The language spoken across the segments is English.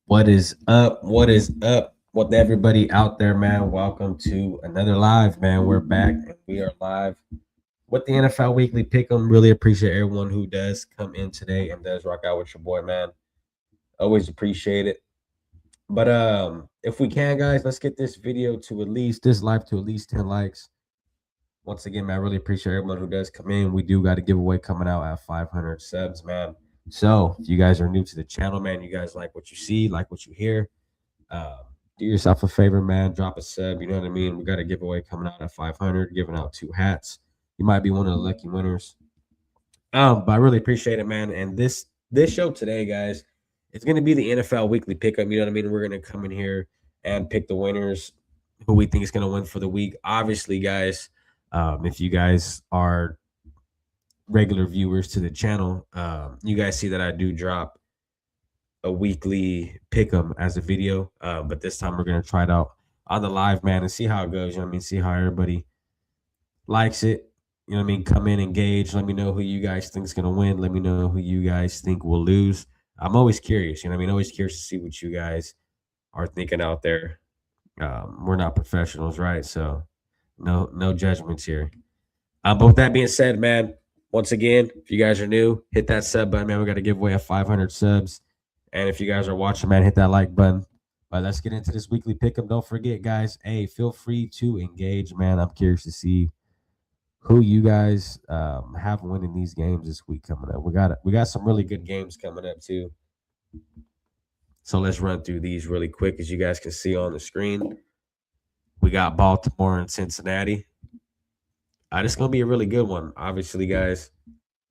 What is up? What is up with everybody out there, man? Welcome to another live, man. We're back and we are live with the NFL Weekly Pick'em. Really appreciate everyone who does come in today and does rock out with your boy, man. Always appreciate it. But if we can, guys, let's get this video to at least this live to at least 10 likes. Once again, man, I really appreciate everyone who does come in. We do got a giveaway coming out at 500 subs, man. So if you guys are new to the channel, man, you guys like what you see, like what you hear, um, do yourself a favor, man. Drop a sub. You know what I mean? We got a giveaway coming out at 500, giving out 2 hats. You might be one of the lucky winners. But I really appreciate it, man. And this show today, guys, it's gonna be the NFL Weekly Pickup. You know what I mean? We're gonna come in here and pick the winners, who we think is gonna win for the week. Obviously, guys, if you guys are regular viewers to the channel, you guys see that I do drop a weekly pick 'em as a video. But this time we're gonna try it out on the live, man, and see how it goes. You know what I mean? See how everybody likes it. You know what I mean? Come in, engage. Let me know who you guys think is gonna win. Let me know who you guys think will lose. I'm always curious. You know what I mean? Always curious to see what you guys are thinking out there. We're not professionals, right? So no judgments here. But with that being said, man, once again, if you guys are new, hit that sub button, man. We got to give away a 500 subs. And if you guys are watching, man, hit that like button. But let's get into this weekly pick'em. Don't forget, guys. Hey, feel free to engage, man. I'm curious to see who you guys have winning these games this week coming up. We got some really good games coming up too. So let's run through these really quick, as you guys can see on the screen. We got Baltimore and Cincinnati. This is gonna be a really good one. Obviously, guys,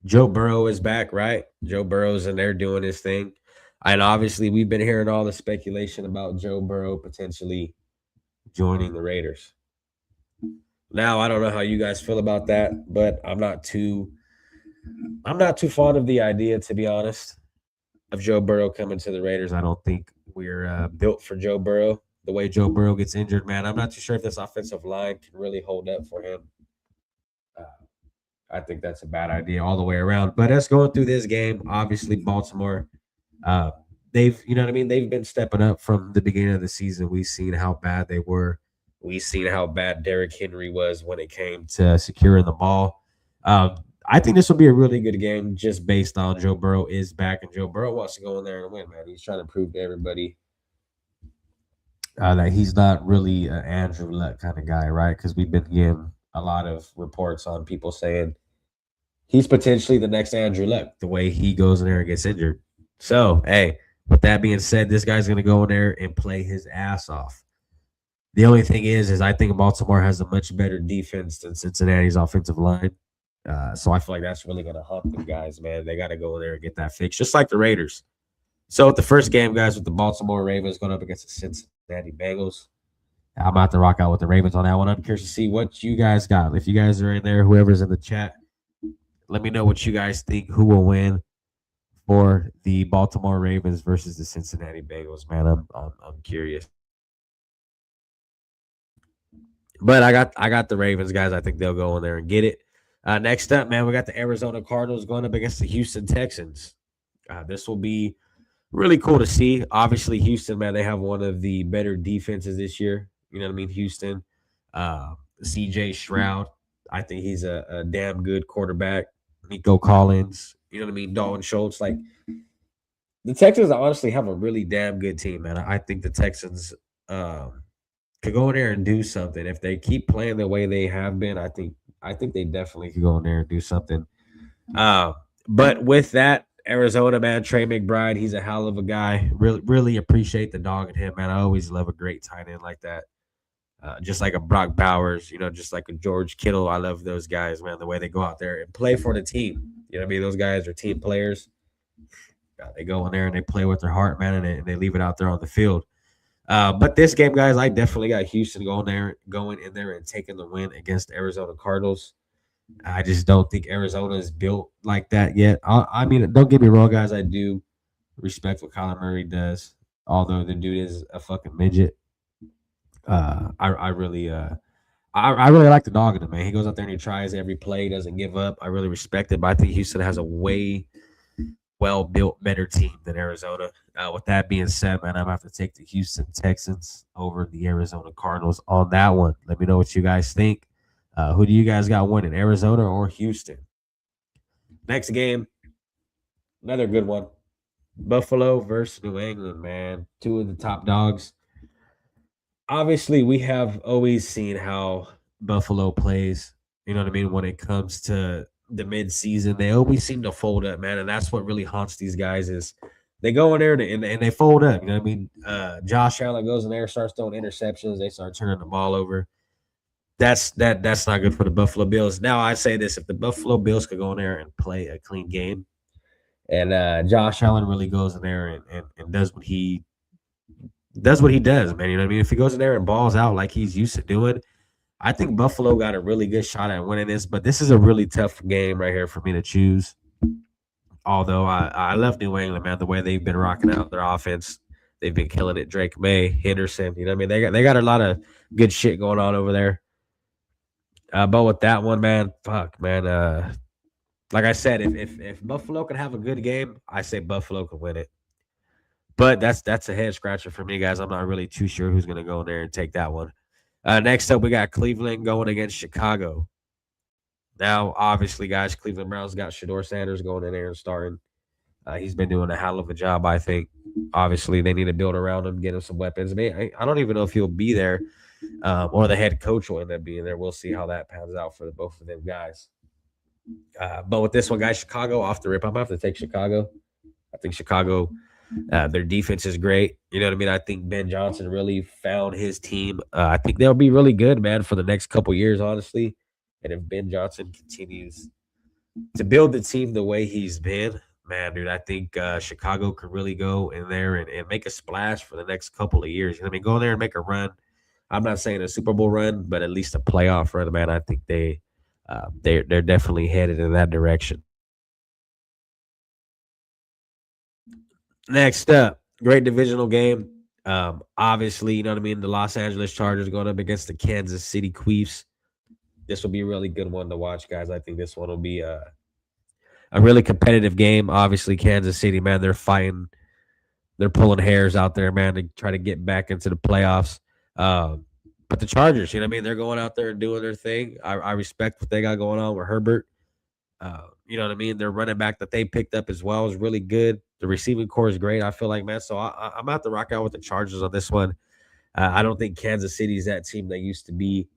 Joe Burrow is back, right? Joe Burrow's in there doing his thing. And obviously, we've been hearing all the speculation about Joe Burrow potentially joining the Raiders. Now, I don't know how you guys feel about that, but I'm not too fond of the idea, to be honest, of Joe Burrow coming to the Raiders. I don't think we're built for Joe Burrow. The way Joe Burrow gets injured, man, I'm not too sure if this offensive line can really hold up for him. Uh, I think that's a bad idea all the way around. But us going through this game, obviously Baltimore, uh, they've, you know what I mean, they've been stepping up from the beginning of the season. We've seen how bad they were. We've seen how bad Derrick Henry was when it came to securing the ball. I think this will be a really good game just based on Joe Burrow is back, and Joe Burrow wants to go in there and win, man. He's trying to prove to everybody that he's not really an Andrew Luck kind of guy, right? Because we've been getting a lot of reports on people saying he's potentially the next Andrew Luck, the way he goes in there and gets injured. So, hey, with that being said, this guy's going to go in there and play his ass off. The only thing is I think Baltimore has a much better defense than Cincinnati's offensive line. So I feel like that's really going to hump them guys, man. They got to go in there and get that fixed, just like the Raiders. So with the first game, guys, with the Baltimore Ravens going up against the Cincinnati Bengals, I'm about to rock out with the Ravens on that one. I'm curious to see what you guys got. If you guys are in there, whoever's in the chat, let me know what you guys think. Who will win for the Baltimore Ravens versus the Cincinnati Bengals? Man, I'm curious. But I got the Ravens, guys. I think they'll go in there and get it. Next up, man, we got the Arizona Cardinals going up against the Houston Texans. This will be really cool to see. Obviously, Houston, man, they have one of the better defenses this year. You know what I mean? Houston, CJ Stroud. I think he's a damn good quarterback. Nico Collins. You know what I mean? Dalton Schultz. Like, the Texans honestly have a really damn good team, man. I think the Texans could go in there and do something. If they keep playing the way they have been, I think they definitely could go in there and do something. But with that, Arizona, man, Trey McBride, he's a hell of a guy. Really appreciate the dog in him, man. I always love a great tight end like that. Just like a Brock Bowers, you know, just like a George Kittle. I love those guys, man, the way they go out there and play for the team. You know what I mean? Those guys are team players. They go in there and they play with their heart, man, and they leave it out there on the field. But this game, guys, I definitely got Houston going in there and taking the win against the Arizona Cardinals. I just don't think Arizona is built like that yet. I mean, don't get me wrong, guys. I do respect what Kyler Murray does, although the dude is a fucking midget. I really I really like the dog in him, man. He goes out there and he tries every play, doesn't give up. I really respect it, but I think Houston has a way well-built, better team than Arizona. With that being said, man, I'm going to have to take the Houston Texans over the Arizona Cardinals on that one. Let me know what you guys think. Who do you guys got winning, Arizona or Houston? Next game, another good one. Buffalo versus New England, man. Two of the top dogs. Obviously, we have always seen how Buffalo plays. You know what I mean? When it comes to the midseason, they always seem to fold up, man. And that's what really haunts these guys is they go in there and they fold up. You know what I mean? Josh Allen goes in there, starts throwing interceptions. They start turning the ball over. That's not good for the Buffalo Bills. Now I say this: if the Buffalo Bills could go in there and play a clean game, and Josh Allen really goes in there and does what he does, man. You know what I mean? If he goes in there and balls out like he's used to doing, I think Buffalo got a really good shot at winning this. But this is a really tough game right here for me to choose. Although I love New England, man, the way they've been rocking out their offense. They've been killing it. Drake May, Henderson, you know what I mean? They got a lot of good shit going on over there. But with that one, man, fuck, man. Like I said, if Buffalo could have a good game, I say Buffalo could win it. But that's a head scratcher for me, guys. I'm not really too sure who's gonna go in there and take that one. Next up, we got Cleveland going against Chicago. Now, obviously, guys, Cleveland Browns got Shador Sanders going in there and starting. He's been doing a hell of a job, I think. Obviously, they need to build around him, get him some weapons. I mean, I don't even know if he'll be there or the head coach will end up being there. We'll see how that pans out for both of them guys. But with this one, guys, Chicago off the rip, I'm going to have to take Chicago. I think Chicago, their defense is great. You know what I mean? I think Ben Johnson really found his team. I think they'll be really good, man, for the next couple years, honestly. And if Ben Johnson continues to build the team the way he's been, man, dude, I think Chicago could really go in there and make a splash for the next couple of years. You know what I mean? Go in there and make a run. I'm not saying a Super Bowl run, but at least a playoff run, man. I think they're definitely headed in that direction. Next up, great divisional game. Obviously, you know what I mean? The Los Angeles Chargers going up against the Kansas City Chiefs. This will be a really good one to watch, guys. I think this one will be a really competitive game. Obviously, Kansas City, man, they're fighting. They're pulling hairs out there, man, to try to get back into the playoffs. But the Chargers, you know what I mean? They're going out there and doing their thing. I respect what they got going on with Herbert. You know what I mean? Their running back that they picked up as well is really good. The receiving core is great, I feel like, man. So I'm about to rock out with the Chargers on this one. I don't think Kansas City is that team they used to be.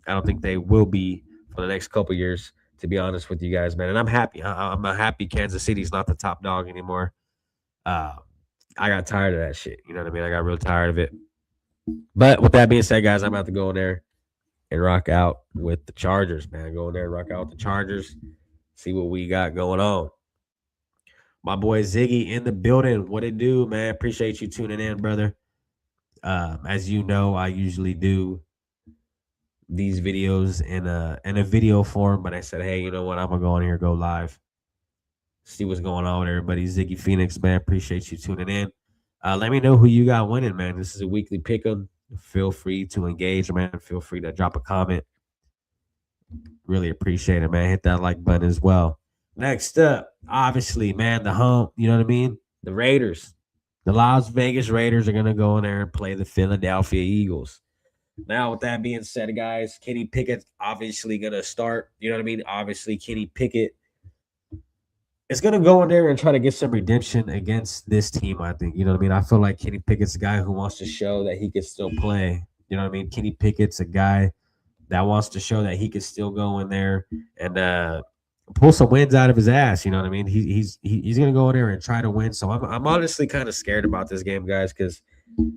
I don't think they will be for the next couple years, to be honest with you guys, man. And I'm happy. I'm happy Kansas City's not the top dog anymore. I got tired of that shit. You know what I mean? I got real tired of it. But with that being said, guys, I'm about to go in there and rock out with the Chargers, man. Go in there and rock out with the Chargers. See what we got going on. My boy Ziggy in the building. What it do, man? Appreciate you tuning in, brother. As you know, I usually do these videos in a video form, but I said, hey, you know what? I'm gonna go in here, go live, see what's going on with everybody. Ziggy Phoenix, man. Appreciate you tuning in. Let me know who you got winning, man. This is a weekly pick 'em. Feel free to engage, man. Feel free to drop a comment. Really appreciate it, man. Hit that like button as well. Next up, obviously, man, the home, you know what I mean? The Raiders. The Las Vegas Raiders are going to go in there and play the Philadelphia Eagles. Now, with that being said, guys, Kenny Pickett obviously going to start. You know what I mean? Obviously, Kenny Pickett is going to go in there and try to get some redemption against this team, I think. You know what I mean? I feel like Kenny Pickett's a guy who wants to show that he can still play. You know what I mean? Kenny Pickett's a guy that wants to show that he can still go in there and pull some wins out of his ass. You know what I mean? He's gonna go in there and try to win. So I'm honestly kind of scared about this game, guys, because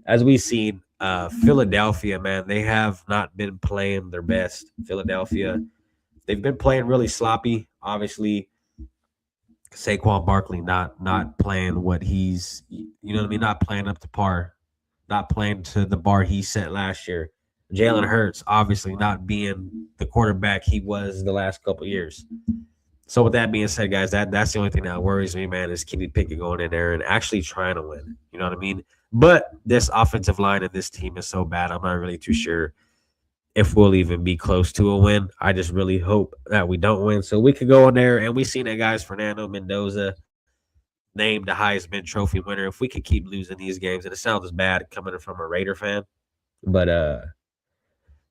as we've seen, Philadelphia, man, they have not been playing their best. Philadelphia, they've been playing really sloppy. Obviously, Saquon Barkley not playing what he's, you know what I mean, not playing up to par, not playing to the bar he set last year. Jalen Hurts obviously not being the quarterback he was the last couple years. So with that being said, guys, that's the only thing that worries me, man, is Kenny Pickett going in there and actually trying to win. You know what I mean? But this offensive line and this team is so bad, I'm not really too sure if we'll even be close to a win. I just really hope that we don't win. So we could go in there and we seen that, guys, Fernando Mendoza. named the Heisman Trophy winner. If we could keep losing these games, and it sounds bad coming from a Raider fan, but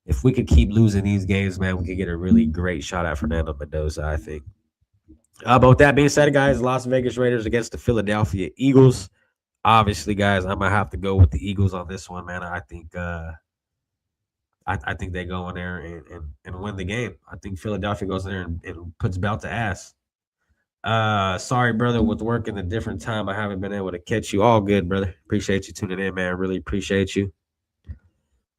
if we could keep losing these games, man, we could get a really great shot at Fernando Mendoza, I think. But with that being said, guys, Las Vegas Raiders against the Philadelphia Eagles. Obviously, guys, I'm gonna have to go with the Eagles on this one, man. I think I think they go in there and win the game. I think Philadelphia goes in there and puts belt to ass. Sorry, brother, with working a different time, I haven't been able to catch you. All good, brother. Appreciate you tuning in, man. Really appreciate you.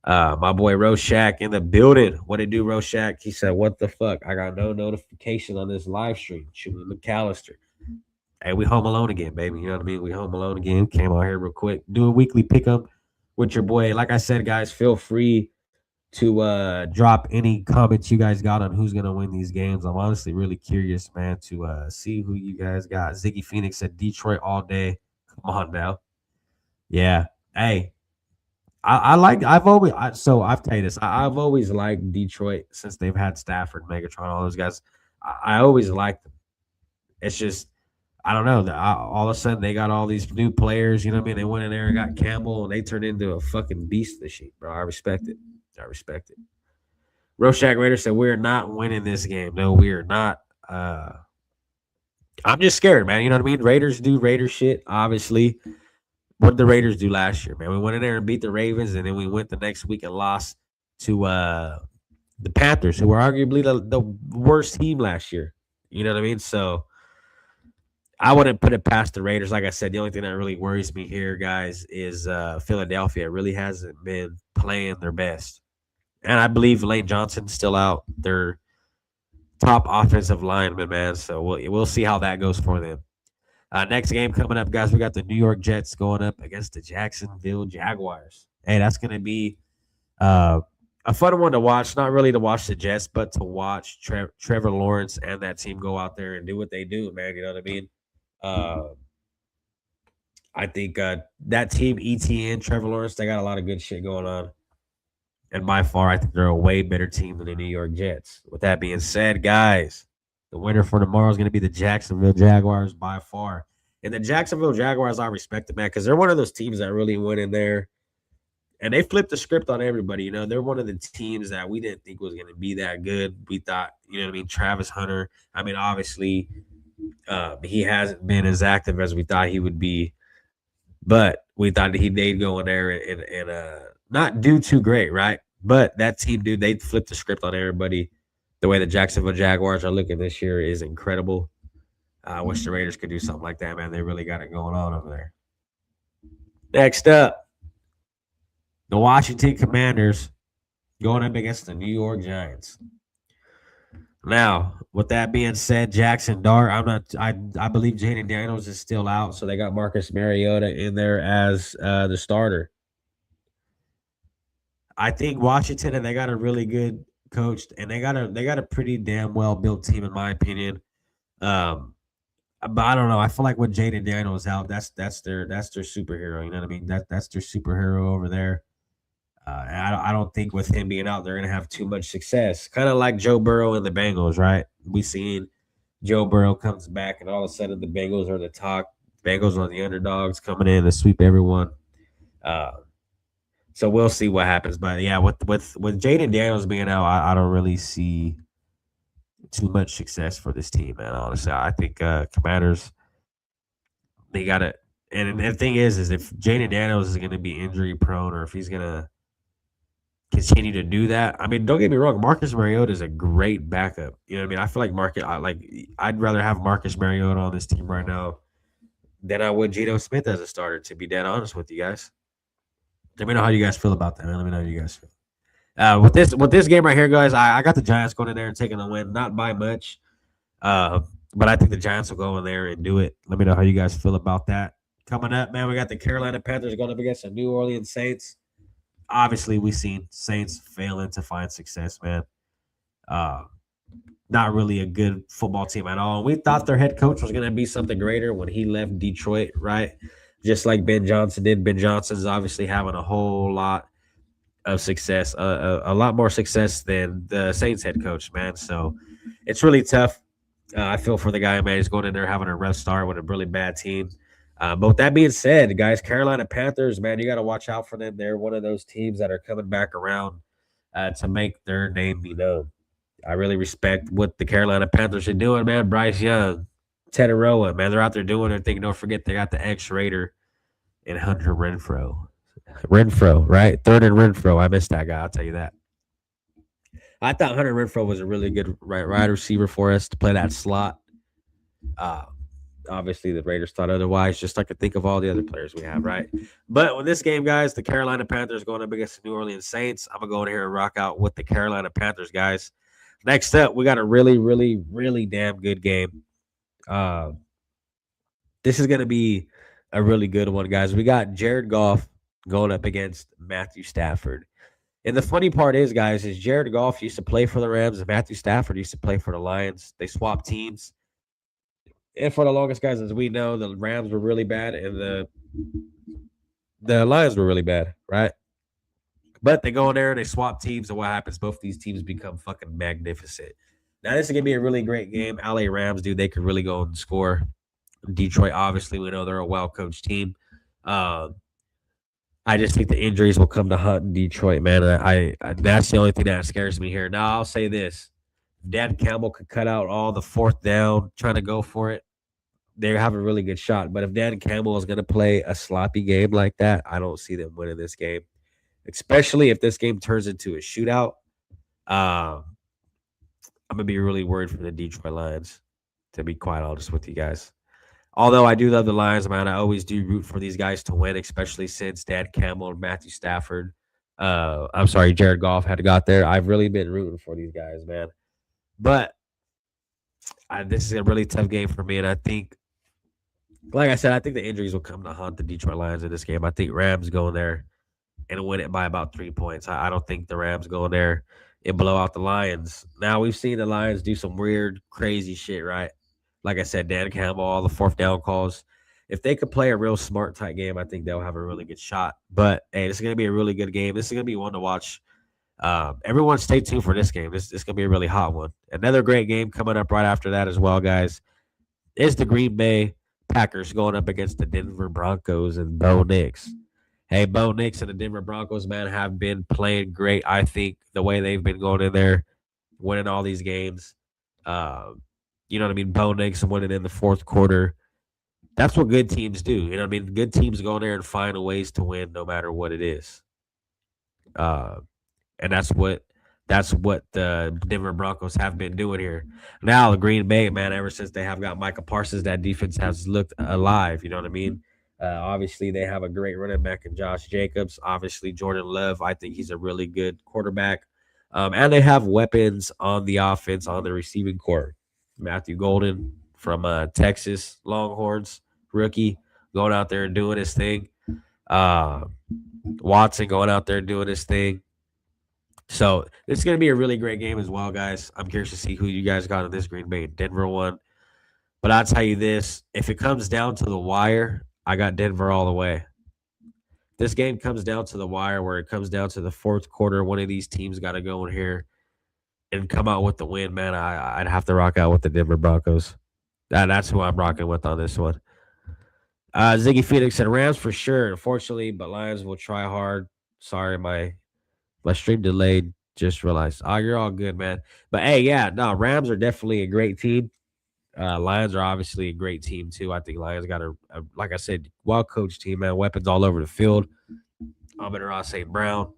My boy Roshak in the building. What it do, Roshak? He said, "What the fuck? I got no notification on this live stream." Shooting McAllister. Hey, we home alone again, baby. You know what I mean? We home alone again. Came out here real quick. Do a weekly pickup with your boy. Like I said, guys, feel free to drop any comments you guys got on who's gonna win these games. I'm honestly really curious, man, to see who you guys got. Ziggy Phoenix said Detroit all day. Come on now. Yeah. Hey, I've tell you this. I've always liked Detroit since they've had Stafford, Megatron, all those guys. I always liked them. It's just I don't know. All of a sudden they got all these new players. You know what I mean? They went in there and got Campbell, and they turned into a fucking beast this year, bro. I respect it. I respect it. Roshak Raider said we're not winning this game. No, we are not. I'm just scared, man. You know what I mean? Raiders do Raider shit, obviously. What did the Raiders do last year, man? We went in there and beat the Ravens, and then we went the next week and lost to the Panthers, who were arguably the worst team last year. You know what I mean? So I wouldn't put it past the Raiders. Like I said, the only thing that really worries me here, guys, is Philadelphia really hasn't been playing their best. And I believe Lane Johnson's still out. Their top offensive lineman, man. So we'll see how that goes for them. Next game coming up, guys, we got the New York Jets going up against the Jacksonville Jaguars. Hey, that's going to be a fun one to watch. Not really to watch the Jets, but to watch Trevor Lawrence and that team go out there and do what they do, man. You know what I mean? I think that team, ETN, Trevor Lawrence, they got a lot of good shit going on. And by far, I think they're a way better team than the New York Jets. With that being said, guys, the winner for tomorrow is going to be the Jacksonville Jaguars by far. And the Jacksonville Jaguars, I respect them, man, because they're one of those teams that really went in there and they flipped the script on everybody. You know, they're one of the teams that we didn't think was going to be that good. We thought, you know what I mean, Travis Hunter. I mean, obviously, he hasn't been as active as we thought he would be, but we thought they'd go in there and not do too great, right? But that team, dude, they flipped the script on everybody. The way the Jacksonville Jaguars are looking this year is incredible. I wish the Raiders could do something like that, man. They really got it going on over there. Next up, the Washington Commanders going up against the New York Giants. Now, with that being said, Jackson Dart, I believe Jaden Daniels is still out, so they got Marcus Mariota in there as the starter. I think Washington, and they got a really good coached, and they got a pretty damn well built team, in my opinion. But I don't know. I feel like when Jaden Daniels out, that's their superhero. You know what I mean? That's their superhero over there. And I don't think with him being out, they're gonna have too much success. Kind of like Joe Burrow and the Bengals, right? We seen Joe Burrow comes back, and all of a sudden the Bengals are the talk. Bengals are the underdogs coming in to sweep everyone. So we'll see what happens. But yeah, with Jaden Daniels being out, I don't really see too much success for this team, man. Honestly, I think Commanders, they got to. And the thing is if Jaden Daniels is going to be injury prone, or if he's going to continue to do that, I mean, don't get me wrong, Marcus Mariota is a great backup. You know what I mean? I feel like I'd rather have Marcus Mariota on this team right now than I would Geno Smith as a starter. To be dead honest with you guys. Let me know how you guys feel about that, man. Let me know how you guys feel. With this game right here, guys, I got the Giants going in there and taking the win, not by much. But I think the Giants will go in there and do it. Let me know how you guys feel about that. Coming up, man, we got the Carolina Panthers going up against the New Orleans Saints. Obviously, we've seen Saints failing to find success, man. Not really a good football team at all. We thought their head coach was going to be something greater when he left Detroit, right? Just like Ben Johnson did. Ben Johnson's obviously having a whole lot of success, a lot more success than the Saints head coach, man. So it's really tough. I feel for the guy, man. He's going in there having a rough start with a really bad team. But with that being said, guys, Carolina Panthers, man, you got to watch out for them. They're one of those teams that are coming back around to make their name be known. I really respect what the Carolina Panthers are doing, man. Bryce Young, Tetaroa, man, they're out there doing their thing. Don't forget they got the X Raider and Hunter Renfro. Renfro, right? Third and Renfro. I missed that guy. I'll tell you that. I thought Hunter Renfro was a really good wide receiver for us to play that slot. Uh, Obviously, the Raiders thought otherwise, just like I think of all the other players we have, right? But with this game, guys, the Carolina Panthers going up against the New Orleans Saints. I'm going to go in here and rock out with the Carolina Panthers, guys. Next up, we got a really, really, really damn good game. This is going to be a really good one, guys. We got Jared Goff going up against Matthew Stafford. And the funny part is, guys, is Jared Goff used to play for the Rams and Matthew Stafford used to play for the Lions. They swapped teams. And for the longest, guys, as we know, the Rams were really bad and the Lions were really bad, right? But they go in there and they swap teams, and what happens? Both these teams become fucking magnificent. Now, this is gonna be a really great game. LA Rams, dude, they could really go and score. Detroit, obviously, we know they're a well-coached team. Uh, I just think the injuries will come to hunt Detroit, man. That's the only thing that scares me here. Now, I'll say this: Dan Campbell could cut out all the fourth down, trying to go for it. They have a really good shot. But if Dan Campbell is going to play a sloppy game like that, I don't see them winning this game, especially if this game turns into a shootout. I'm going to be really worried for the Detroit Lions, to be quite honest with you guys. Although I do love the Lions, man, I always do root for these guys to win, especially since Dan Campbell and Matthew Stafford. I'm sorry, Jared Goff had got there. I've really been rooting for these guys, man. But this is a really tough game for me, and I think, like I said, I think the injuries will come to haunt the Detroit Lions in this game. I think Rams go in there and win it by about 3 points. I don't think the Rams go in there and blow out the Lions. Now, we've seen the Lions do some weird, crazy shit, right? Like I said, Dan Campbell, all the fourth down calls. If they could play a real smart type game, I think they'll have a really good shot. But, hey, this is going to be a really good game. This is going to be one to watch. Everyone stay tuned for this game. This is going to be a really hot one. Another great game coming up right after that as well, guys, is the Green Bay Packers going up against the Denver Broncos and Bo Nix. Hey, Bo Nix and the Denver Broncos, man, have been playing great. I think the way they've been going in there, winning all these games. You know what I mean? Bo Nix winning in the fourth quarter. That's what good teams do. You know what I mean? Good teams go in there and find ways to win no matter what it is. And that's what the Denver Broncos have been doing here. Now, the Green Bay, man, ever since they have got Micah Parsons, that defense has looked alive. You know what I mean? Obviously, they have a great running back in Josh Jacobs. Obviously, Jordan Love, I think he's a really good quarterback. And they have weapons on the offense, on the receiving core. Matthew Golden from Texas Longhorns, rookie, going out there and doing his thing. Watson going out there and doing his thing. So this is going to be a really great game as well, guys. I'm curious to see who you guys got in this Green Bay and Denver one. But I'll tell you this, if it comes down to the wire, I got Denver all the way. This game comes down to the wire where it comes down to the fourth quarter. One of these teams got to go in here and come out with the win, man. I'd have to rock out with the Denver Broncos. That's who I'm rocking with on this one. Ziggy Phoenix and Rams for sure, unfortunately, but Lions will try hard. Sorry, my stream delayed. Just realized. Oh, you're all good, man. But hey, yeah, no, Rams are definitely a great team. Lions are obviously a great team too. I think Lions got a like I said, well coached team, man. Weapons all over the field. Amon-Ra St. Brown.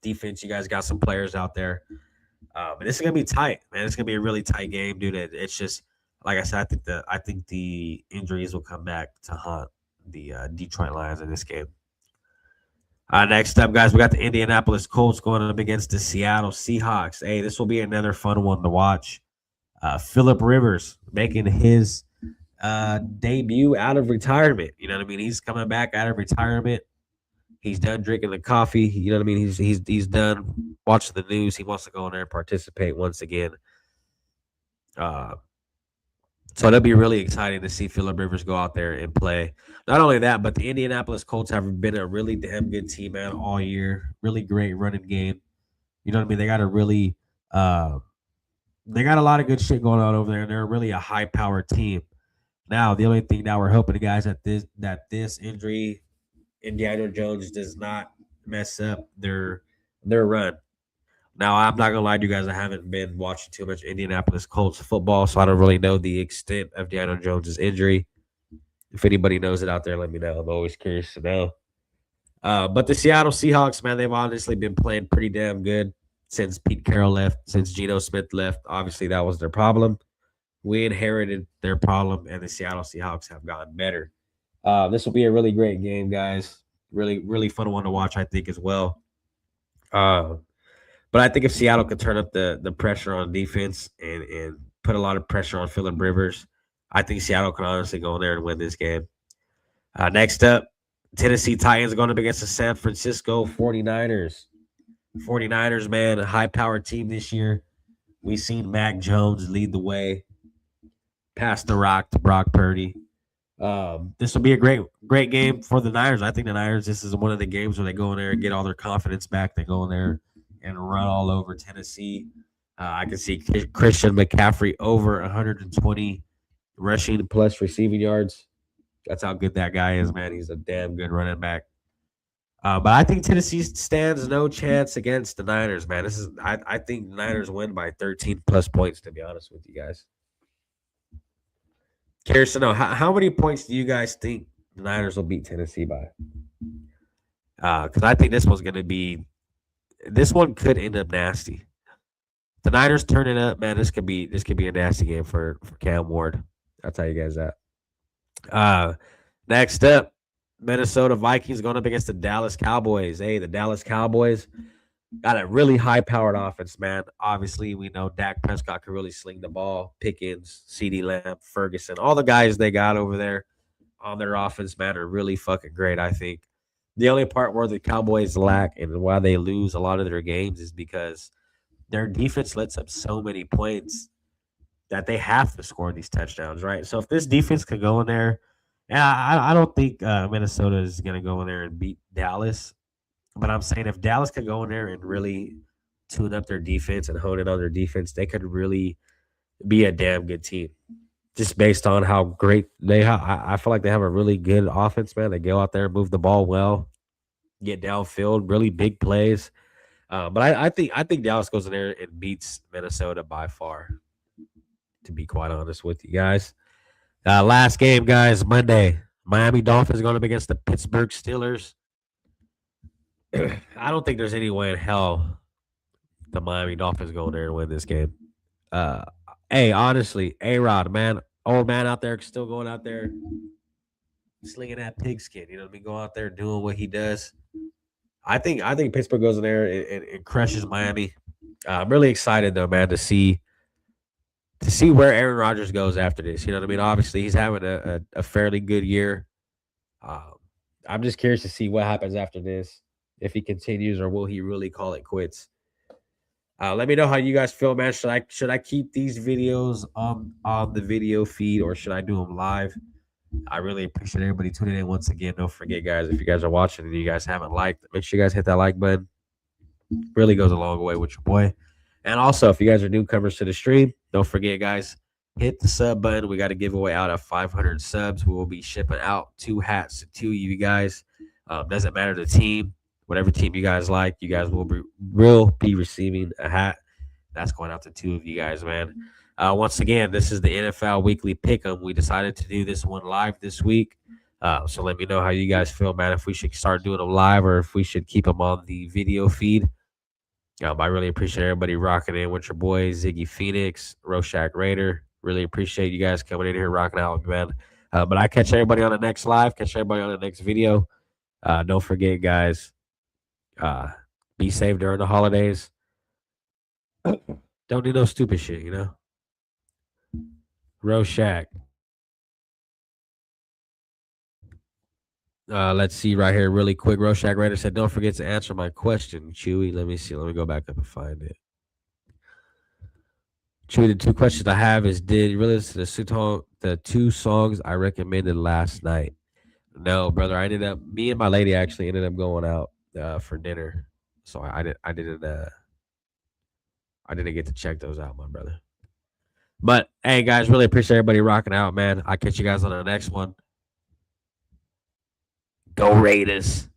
Defense, you guys got some players out there. But this is gonna be tight, man. It's gonna be a really tight game, dude. It's just like I said. I think the injuries will come back to haunt the Detroit Lions in this game. Next up, guys, we got the Indianapolis Colts going up against the Seattle Seahawks. Hey, this will be another fun one to watch. Phillip Rivers making his debut out of retirement. You know what I mean? He's coming back out of retirement. He's done drinking the coffee. You know what I mean? He's done watching the news. He wants to go in there and participate once again. So it'll be really exciting to see Phillip Rivers go out there and play. Not only that, but the Indianapolis Colts have been a really damn good team, man, all year. Really great running game. You know what I mean? They got a really they got a lot of good shit going on over there, and they're really a high-powered team. Now, the only thing that we're hoping, guys, that this injury in Daniel Jones does not mess up their run. Now, I'm not gonna lie to you guys. I haven't been watching too much Indianapolis Colts football, so I don't really know the extent of Daniel Jones's injury. If anybody knows it out there, let me know. I'm always curious to know. But the Seattle Seahawks, man, they've honestly been playing pretty damn good since Pete Carroll left, since Geno Smith left. Obviously, that was their problem. We inherited their problem, and the Seattle Seahawks have gotten better. This will be a really great game, guys. Really, really fun one to watch, I think, as well. Uh, but I think if Seattle could turn up the pressure on defense and put a lot of pressure on Phillip Rivers, I think Seattle can honestly go in there and win this game. Next up, Tennessee Titans going up against the San Francisco 49ers. 49ers, man, a high powered team this year. We've seen Mac Jones lead the way, pass the rock to Brock Purdy. This will be a great game for the Niners. I think the Niners, this is one of the games where they go in there and get all their confidence back. They go in there and run all over Tennessee. I can see Christian McCaffrey over 120 rushing plus receiving yards. That's how good that guy is, man. He's a damn good running back. But I think Tennessee stands no chance against the Niners, man. I think the Niners win by 13 plus points, to be honest with you guys. Curious to know how many points do you guys think the Niners will beat Tennessee by? Because I think this one could end up nasty. The Niners turn it up, man. This could be a nasty game for Cam Ward. I'll tell you guys that. Uh, Next up, Minnesota Vikings going up against the Dallas Cowboys. Hey, the Dallas Cowboys got a really high powered offense, man. Obviously, we know Dak Prescott can really sling the ball. Pickens, CD Lamb, Ferguson, all the guys they got over there on their offense, man, are really fucking great, I think. The only part where the Cowboys lack and why they lose a lot of their games is because their defense lets up so many points that they have to score these touchdowns, right? So if this defense could go in there, and I don't think Minnesota is going to go in there and beat Dallas, but I'm saying if Dallas could go in there and really tune up their defense and hone in on their defense, they could really be a damn good team. Just based on how great they have, I feel like they have a really good offense, man. They go out there, move the ball well, get downfield, really big plays. But I think Dallas goes in there and beats Minnesota by far. To be quite honest with you guys, last game, guys, Monday. Miami Dolphins going up against the Pittsburgh Steelers. I don't think there's any way in hell the Miami Dolphins go in there and win this game. Uh, hey, honestly, A Rod, man, old man out there, still going out there slinging that pigskin. You know what I mean? Going out there doing what he does. I think Pittsburgh goes in there and crushes Miami. I'm really excited though, man, to see where Aaron Rodgers goes after this. You know what I mean? Obviously, he's having a fairly good year. Um, I'm just curious to see what happens after this. If he continues, or will he really call it quits? Let me know how you guys feel, man. Should I keep these videos on the video feed, or should I do them live? I really appreciate everybody tuning in once again. Don't forget, guys, if you guys are watching and you guys haven't liked, make sure you guys hit that like button. Really goes a long way with your boy. And also, if you guys are newcomers to the stream, don't forget, guys, hit the sub button. We got a giveaway out of 500 subs. We will be shipping out 2 hats to 2 of you guys. Doesn't matter the team, whatever team you guys like, you guys will be receiving a hat. That's going out to 2 of you guys, man. Once again, this is the NFL Weekly Pick'em. We decided to do this one live this week. So let me know how you guys feel, man. If we should start doing them live or if we should keep them on the video feed. I really appreciate everybody rocking in with your boy Ziggy Phoenix, Rorschach Raider. Really appreciate you guys coming in here rocking out with me, man. But I catch everybody on the next live. Catch everybody on the next video. Don't forget, guys. Be safe during the holidays. Don't do no stupid shit, you know. Rorschach. Let's see right here, really quick. Rorschach Raider said, "Don't forget to answer my question, Chewy." Let me see. Let me go back up and find it. Chewy, the 2 questions I have is: did you really listen to the 2 songs I recommended last night? No, brother. Me and my lady actually ended up going out for dinner, so I didn't get to check those out, my brother. But hey, guys, really appreciate everybody rocking out, man. I'll catch you guys on the next one. Go Raiders.